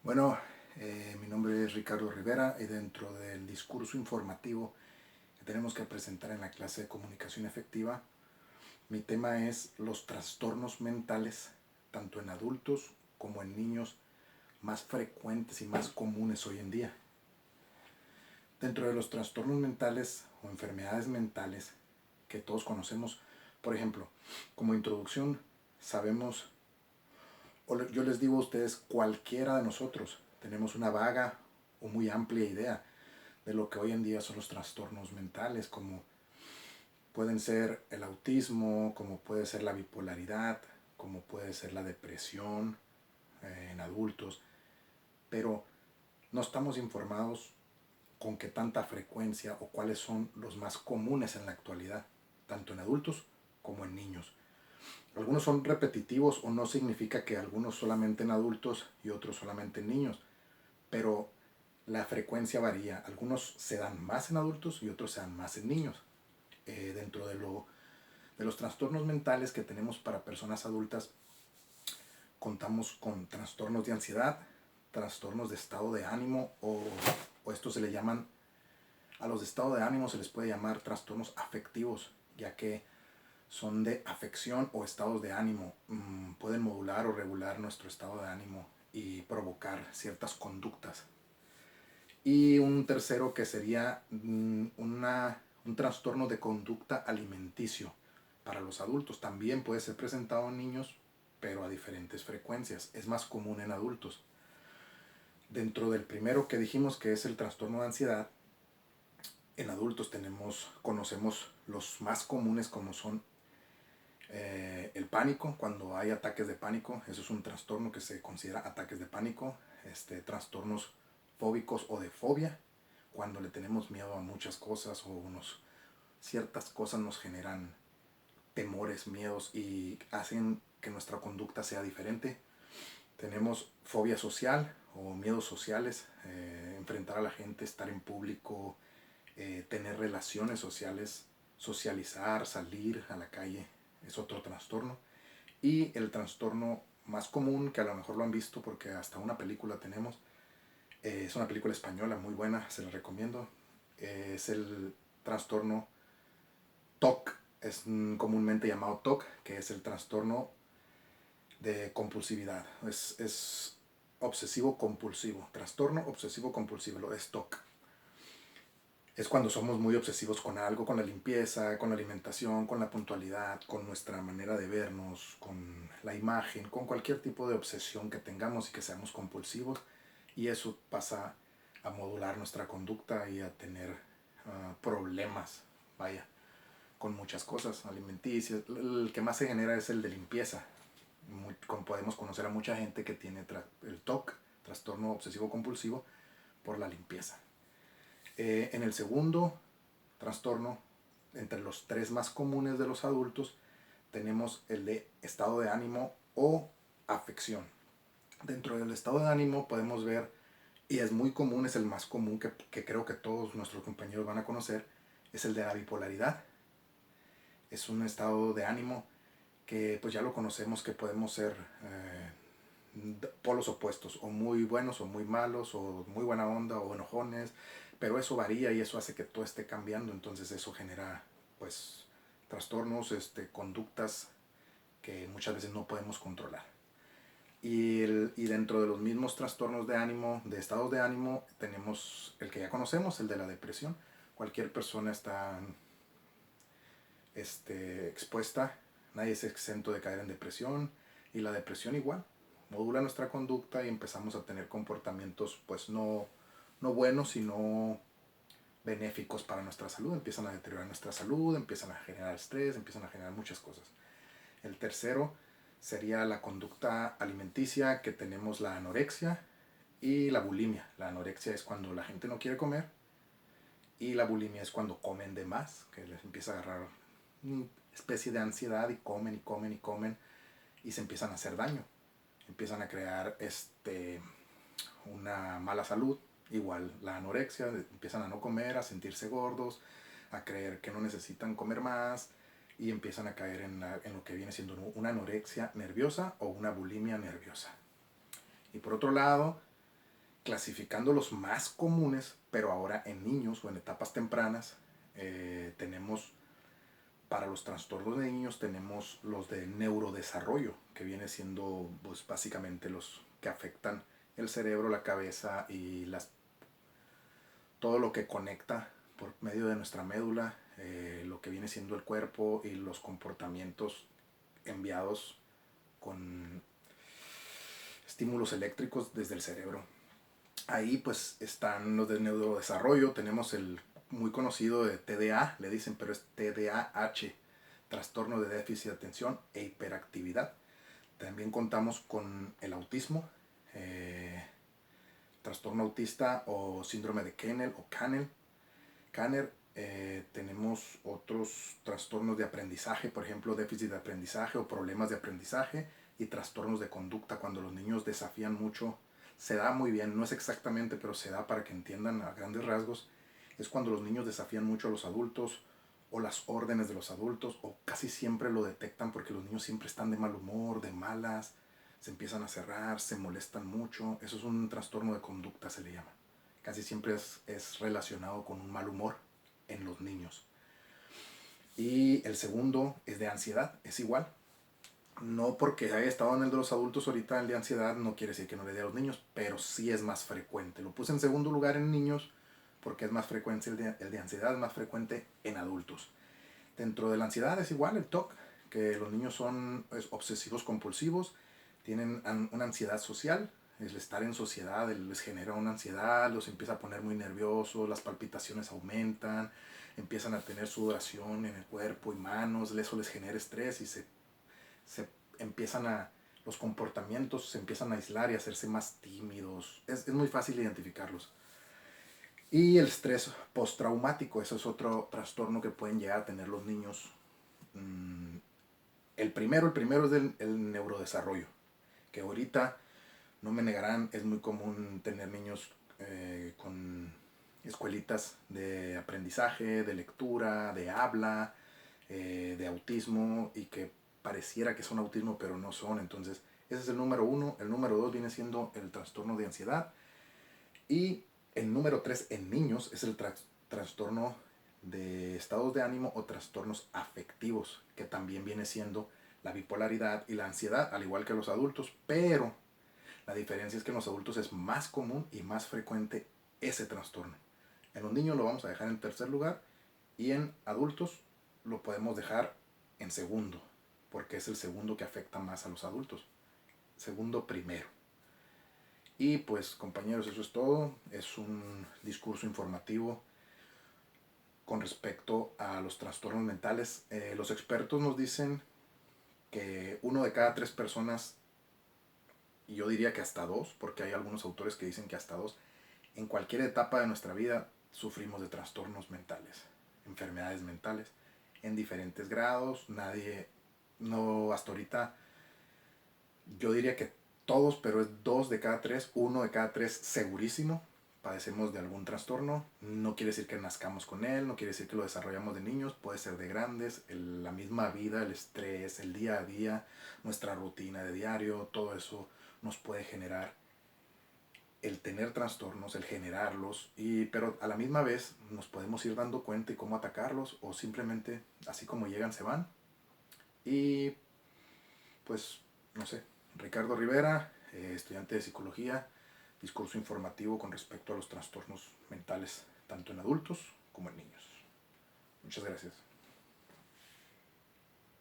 Bueno, mi nombre es Ricardo Rivera y dentro del discurso informativo que tenemos que presentar en la clase de comunicación efectiva, mi tema es los trastornos mentales, tanto en adultos como en niños, más frecuentes y más comunes hoy en día. Dentro de los trastornos mentales o enfermedades mentales que todos conocemos, por ejemplo, como introducción, sabemos, o yo les digo a ustedes, cualquiera de nosotros tenemos una vaga o muy amplia idea de lo que hoy en día son los trastornos mentales, como pueden ser el autismo, como puede ser la bipolaridad, como puede ser la depresión en adultos, pero no estamos informados con qué tanta frecuencia o cuáles son los más comunes en la actualidad, tanto en adultos como en niños. Algunos son repetitivos o no significa que algunos solamente en adultos y otros solamente en niños, pero la frecuencia varía. Algunos se dan más en adultos y otros se dan más en niños. Dentro de los trastornos mentales que tenemos para personas adultas, contamos con trastornos de ansiedad, trastornos de estado de ánimo o esto se le llaman, a los de estado de ánimo se les puede llamar trastornos afectivos, ya que son de afección o estados de ánimo. Pueden modular o regular nuestro estado de ánimo y provocar ciertas conductas. Y un tercero que sería un trastorno de conducta alimenticio para los adultos. También puede ser presentado en niños, pero a diferentes frecuencias. Es más común en adultos. Dentro del primero que dijimos, que es el trastorno de ansiedad, en adultos conocemos los más comunes, como son el pánico, cuando hay ataques de pánico. Eso es un trastorno que se considera ataques de pánico. Trastornos fóbicos o de fobia, cuando le tenemos miedo a muchas cosas o ciertas cosas nos generan temores, miedos y hacen que nuestra conducta sea diferente. Tenemos fobia social o miedos sociales, enfrentar a la gente, estar en público, tener relaciones sociales, socializar, salir a la calle, es otro trastorno. Y el trastorno más común, que a lo mejor lo han visto porque hasta una película tenemos, es una película española muy buena, se la recomiendo, es el trastorno TOC, es comúnmente llamado TOC, que es el trastorno de compulsividad, es obsesivo compulsivo, trastorno obsesivo compulsivo, lo es TOC. Es cuando somos muy obsesivos con algo, con la limpieza, con la alimentación, con la puntualidad, con nuestra manera de vernos, con la imagen, con cualquier tipo de obsesión que tengamos y que seamos compulsivos. Y eso pasa a modular nuestra conducta y a tener problemas, vaya, con muchas cosas alimenticias. El que más se genera es el de limpieza. Podemos conocer a mucha gente que tiene el TOC, trastorno obsesivo compulsivo, por la limpieza. En el segundo trastorno, entre los tres más comunes de los adultos, tenemos el de estado de ánimo o afección. Dentro del estado de ánimo podemos ver, y es muy común, es el más común que creo que todos nuestros compañeros van a conocer, es el de la bipolaridad. Es un estado de ánimo que pues ya lo conocemos, que podemos ser polos opuestos, o muy buenos o muy malos, o muy buena onda o enojones, pero eso varía y eso hace que todo esté cambiando. Entonces eso genera pues trastornos, conductas que muchas veces no podemos controlar. Y dentro de los mismos trastornos de ánimo, de estados de ánimo, tenemos el que ya conocemos, el de la depresión. Cualquier persona está expuesta, nadie es exento de caer en depresión, y la depresión igual modula nuestra conducta y empezamos a tener comportamientos pues no buenos, sino benéficos para nuestra salud. Empiezan a deteriorar nuestra salud, empiezan a generar estrés, empiezan a generar muchas cosas. El tercero sería la conducta alimenticia, que tenemos la anorexia y la bulimia. La anorexia es cuando la gente no quiere comer, y la bulimia es cuando comen de más, que les empieza a agarrar una especie de ansiedad y comen y comen y comen y se empiezan a hacer daño. Empiezan a crear una mala salud. Igual la anorexia, empiezan a no comer, a sentirse gordos, a creer que no necesitan comer más, y empiezan a caer en lo que viene siendo una anorexia nerviosa o una bulimia nerviosa. Y por otro lado, clasificando los más comunes, pero ahora en niños o en etapas tempranas, tenemos, para los trastornos de niños, tenemos los de neurodesarrollo, que viene siendo pues, básicamente los que afectan el cerebro, la cabeza y todo lo que conecta por medio de nuestra médula, lo que viene siendo el cuerpo y los comportamientos enviados con estímulos eléctricos desde el cerebro. Ahí pues están los de neurodesarrollo, tenemos el muy conocido de TDA, le dicen, pero es TDAH, trastorno de déficit de atención e hiperactividad. También contamos con el autismo, trastorno autista o síndrome de Kennel o Kanner. Tenemos otros trastornos de aprendizaje, por ejemplo, déficit de aprendizaje o problemas de aprendizaje, y trastornos de conducta, cuando los niños desafían mucho. Se da muy bien, no es exactamente, pero se da para que entiendan a grandes rasgos. Es cuando los niños desafían mucho a los adultos o las órdenes de los adultos, o casi siempre lo detectan porque los niños siempre están de mal humor, de malas, se empiezan a cerrar, se molestan mucho. Eso es un trastorno de conducta, se le llama. Casi siempre es relacionado con un mal humor en los niños. Y el segundo es de ansiedad, es igual. No porque haya estado en el de los adultos ahorita, el de ansiedad no quiere decir que no le dé a los niños, pero sí es más frecuente. Lo puse en segundo lugar en niños porque es más frecuente, el de ansiedad es más frecuente en adultos. Dentro de la ansiedad es igual el TOC, que los niños son obsesivos compulsivos, tienen una ansiedad social, el estar en sociedad les genera una ansiedad, los empieza a poner muy nerviosos, las palpitaciones aumentan, empiezan a tener sudoración en el cuerpo y manos, eso les genera estrés y se empiezan a, los comportamientos se empiezan a aislar y a hacerse más tímidos. Es muy fácil identificarlos. Y el estrés postraumático, eso es otro trastorno que pueden llegar a tener los niños. El primero es el neurodesarrollo, que ahorita, no me negarán, es muy común tener niños con escuelitas de aprendizaje, de lectura, de habla, de autismo, y que pareciera que son autismo, pero no son. Entonces, ese es el número uno. El número dos viene siendo el trastorno de ansiedad. Y el número tres en niños es el trastorno de estados de ánimo o trastornos afectivos, que también viene siendo la bipolaridad y la ansiedad, al igual que los adultos, pero la diferencia es que en los adultos es más común y más frecuente ese trastorno. En los niños lo vamos a dejar en tercer lugar y en adultos lo podemos dejar en segundo, porque es el segundo que afecta más a los adultos. Segundo primero. Y pues compañeros, eso es todo. Es un discurso informativo con respecto a los trastornos mentales. Los expertos nos dicen que 1 de cada 3 personas, y yo diría que hasta 2, porque hay algunos autores que dicen que hasta 2, en cualquier etapa de nuestra vida sufrimos de trastornos mentales, enfermedades mentales, en diferentes grados. Nadie, no, hasta ahorita, yo diría que todos, pero es 2 de cada 3, 1 de cada 3 segurísimo padecemos de algún trastorno. No quiere decir que nazcamos con él, no quiere decir que lo desarrollamos de niños, puede ser de grandes. La misma vida, el estrés, el día a día, nuestra rutina de diario, todo eso nos puede generar el tener trastornos, el generarlos, pero a la misma vez nos podemos ir dando cuenta y cómo atacarlos, o simplemente así como llegan se van. Y pues, no sé, Ricardo Rivera, estudiante de psicología, discurso informativo con respecto a los trastornos mentales, tanto en adultos como en niños. Muchas gracias.